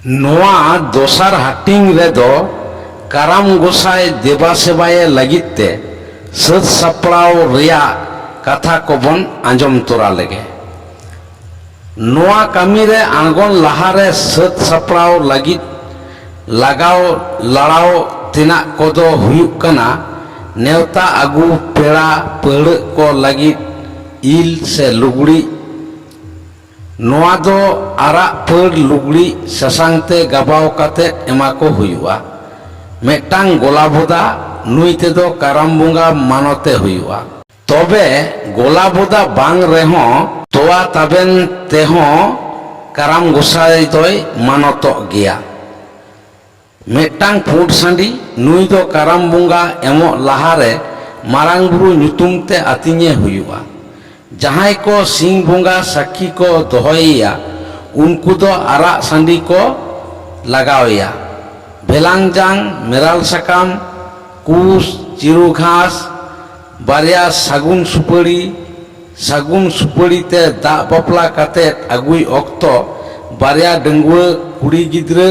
नोआ दोसर हाटिंग रेदो काराम गोसाई देवा सेवाए लगिते सद सपड़ाव रिया कथा को बन आंजम तोरा लगे। नोआ कामी रे आंगन लहारे सद सपड़ाव लगित लगाव लड़ाव तिना कोदो हुयुक कना नेवता आगु पेड़ा पेड़ को लगित इल से लुगड़ी नोआ दो आरा पेड़ लुगड़ी ससांगते गबाव काते एमा को हुयुआ मेटांग गोलाबोदा नुईते दो काराम बुंगा मानते हुयुआ तबे गोलाबोदा बांग रेहो तोआ ताबेन तेहो काराम गोसाई दोय मानतो गया मेटांग पुट सांडी नुई दो काराम बुंगा एमो लहारे मारांग बुरु नुतुमते आतिnye हुयुआ जहां को सिंह बुंगा साखी को दोहैया उनको दो आरा सांडी को लगावया भेलांगजांग मेराल सकाम कुस चिरु घास बारिया सागुन सुपारी ते दा बपला काते आगुई अक्तो बारिया डंगुआ कुड़ी गिद्रे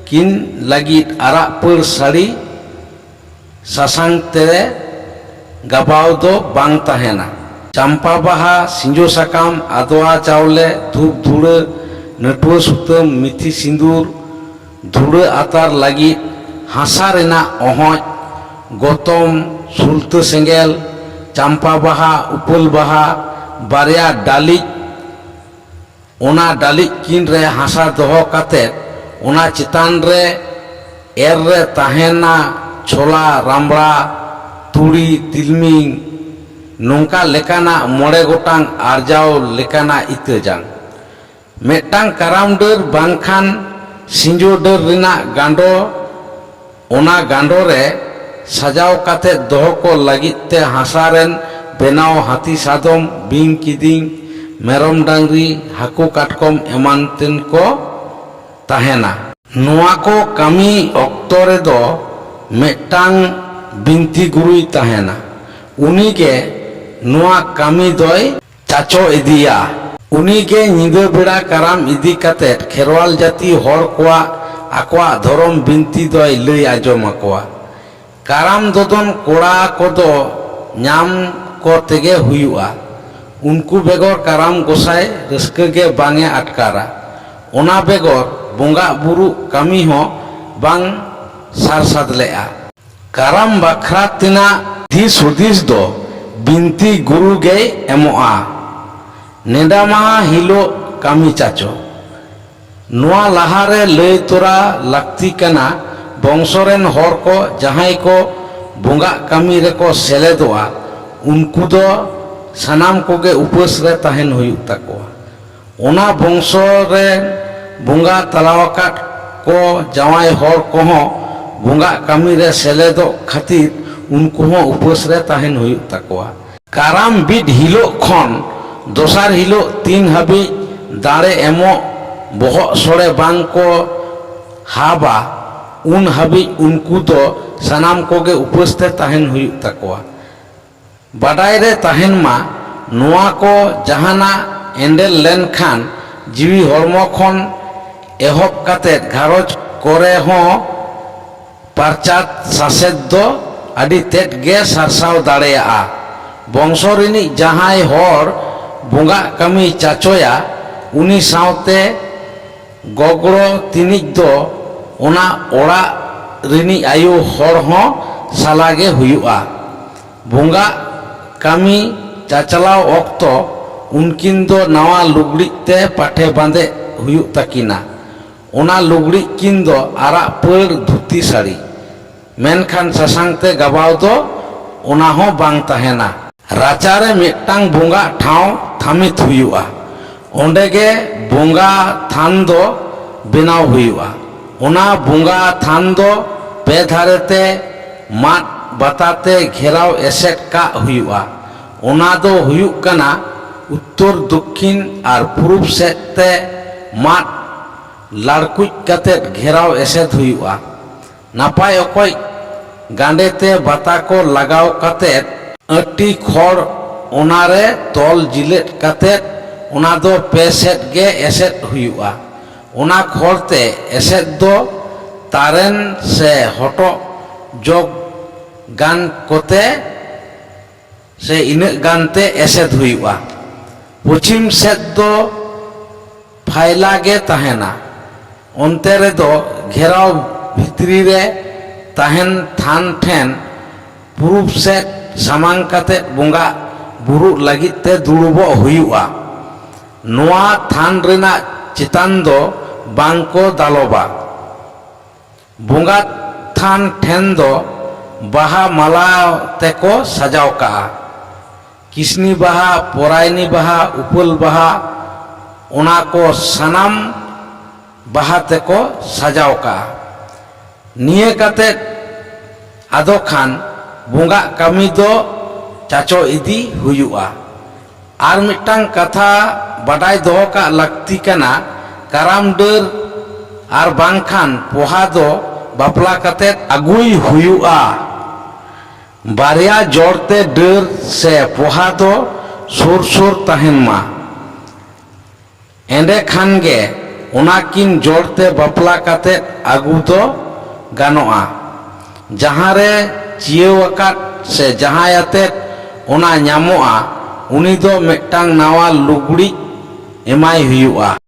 किन लगित आरा पर साड़ी सासांग तेरे गबाव दो बांग ताहेना चंपा बाहा सिंजो सकाम आदवा चावले धूप धुड़े नटुआ सुतम मिथि सिंदूर धुड़े आतार लगित हासा रेना अहज गौतम सुलत सेंगेल चंपा बाहा उपल बाहा बारिया डाली ओना डाली किन रे हासा दोहो काते ओना चितान रे एर रे ताहेना छोला रामड़ा तुड़ी तिलमिंग नोंका लेकाना मोड़े गोटांग आरजाव लेकाना इतजांग मेटांग काराम डर बांखान सिंजो डर रिना गांडो ओना गांडो रे सजाव काते दोहो को लगिते हासारेन बेनाव हाथी सादम बिंग किदिंग मेरम डांगरी हाकू काटकम एमानतेन को ताहेना नोआ को कामी अक्तो रे दो मेटांग बिनती गुरुई ताहेना उनी के नोआ कामी दोय चाचो इदिया उनी के निंदा बेड़ा काराम इदी काते खेरवाल जाति हर कोआ आकोआ धरम बिनती दोय लई आजम आकोआ काराम दोदन कोड़ा कोदो नाम को तेगे हुयुआ उनको बेगोर काराम गोसाई रस्के के बांगे अटकारा ओना बेगोर बोंगा बुरु कामी हो बांग सार सादलेआ काराम बखरा तिना दिस हुदिस दो बिनती गुरु गे एमोआ नेडामा हिलो कामी चाचो नोआ लहारे लय तोरा लाक्ति कना बंशरेन हर को जहां को बोंगा कामी रे को सेलेदोआ उनको दो सनाम कोगे उपस रे ताहेन हुयुक ताकोआ ओना बंशरे बोंगा तलावकाट को जवाई हर को बोंगा कामी रे सेलेदो खातिर उनको हो उपस रे ताहेन हुयुक ताकोआ काराम बिड हिलो खन दोसार हिलो 3 हाबी दाड़े एमो बहो सोड़े बांग को हाबा उन हाबी उनको दो सनाम कोगे उपस्ते ताहेन हुयुक ताकोआ बाडाय रे ताहेन मा नोआ को जहाना एंडेल लेन खान जीवी हरमो खन एहब काते घारोज करे हो पारचात सासेद दो आदि तेट गे सारसाव दाड़ेया बंशरिनी जहाय हर बोंगा कामी चाचोया उनी सावते गगड़ो तिनिज दो ओना ओड़ा रिनी आयु हर हो सालागे हुयुआ बोंगा कामी चाचलाव अक्तो उनकिन दो नवा लुगड़ी ते पाठे बांधे हुयुक ताकिना ओना लुगड़ी किन दो आरा पेड़ धुती साड़ी मेनखान ससांगते गबाव दो ओना हो बांग ताहेना राचारे मेटांग बोंगा ठाव थामित हुयुआ ओंडेगे बोंगा थान दो बेनाव हुयुआ ओना बोंगा थान दो पे धारेते माट बताते घेराव एसेट का हुयुआ ओना दो हुयुक कना उत्तर दक्षिण और पूर्व सेते माट लाड़कुज काते घेराव एसेट हुयुआ नापाय अकोय गांडेते बाता को लगाव काते अट्टी खड़ ओनारे तोल जिलेट काते ओना दो पे सेट गे एसेट हुयुआ ᱚᱱᱟ ᱠᱷᱚᱲᱛᱮ ᱮᱥᱮᱫ ᱫᱚ ᱛᱟᱨᱮᱱ ᱥᱮ ᱦᱚᱴᱚᱜ ᱡᱚᱜ ᱜᱟᱱ ᱠᱚᱛᱮ ᱥᱮ ᱤᱱᱟᱹᱜ ᱜᱟᱱᱛᱮ ᱮᱥᱮᱫ ᱦᱩᱭᱩᱜᱼᱟ᱾ ᱯᱚᱪᱷᱤᱢ ᱥᱮᱫ ᱫᱚ ᱯᱷᱟᱭᱞᱟ ᱜᱮ ᱛᱟᱦᱮᱱᱟ᱾ ᱚᱱᱛᱮ ᱨᱮᱫᱚ ᱜᱷᱮᱨᱟᱣ ᱵᱷᱤᱛᱨᱤ ᱨᱮ ᱛᱟᱦᱮᱱ ᱛᱷᱟᱱ ᱴᱷᱮᱱ ᱯᱩᱨᱩᱵ ᱥᱮᱫ ᱥᱟᱢᱟᱝ ᱠᱟᱛᱮᱫ ᱵᱚᱸᱜᱟ ᱵᱩᱨᱩᱜ ᱞᱟᱹᱜᱤᱫ ᱛᱮ ᱫᱩᱲᱩᱵᱚᱜ ᱦᱩᱭᱩᱜᱼᱟ᱾ ᱱᱚᱣᱟ ᱛᱷᱟᱱ ᱨᱮᱱᱟᱜ ᱪᱮᱛᱟᱱ ᱫᱚ ᱵᱟᱝᱠᱚ ᱫᱟᱞᱚᱵᱟ᱾ ᱵᱚᱸᱜᱟ ᱛᱷᱟᱱ ᱴᱷᱮᱱ ᱫᱚ ᱵᱟᱦᱟ ᱢᱟᱞᱟ ᱛᱮᱠᱚ ᱥᱟᱡᱟᱣ ᱠᱟᱜᱼᱟ᱾ ᱠᱤᱥᱱᱤ ᱵᱟᱦᱟ, ᱯᱚᱨᱟᱭᱱᱤ ᱵᱟᱦᱟ, ᱩᱯᱟᱹᱞ ᱵᱟᱦᱟ, ᱚᱱᱟ ko sanam baha teko sajau ka. Niye katet ado khan bunga kami do caco idi huyu'a. Ar mitang katha badai doho ka lakti kana karam deur ar bangkhan poha do bapla katet agui huyu'a. Barya jorte deur se poha do sur sur tahen ma. Ende khan ge onakin jorte bapla katet agu do ganoa. Jahare ciyewakat se jahayatet ona nyamoa uni do mektang nawa luguri emai huyu'a.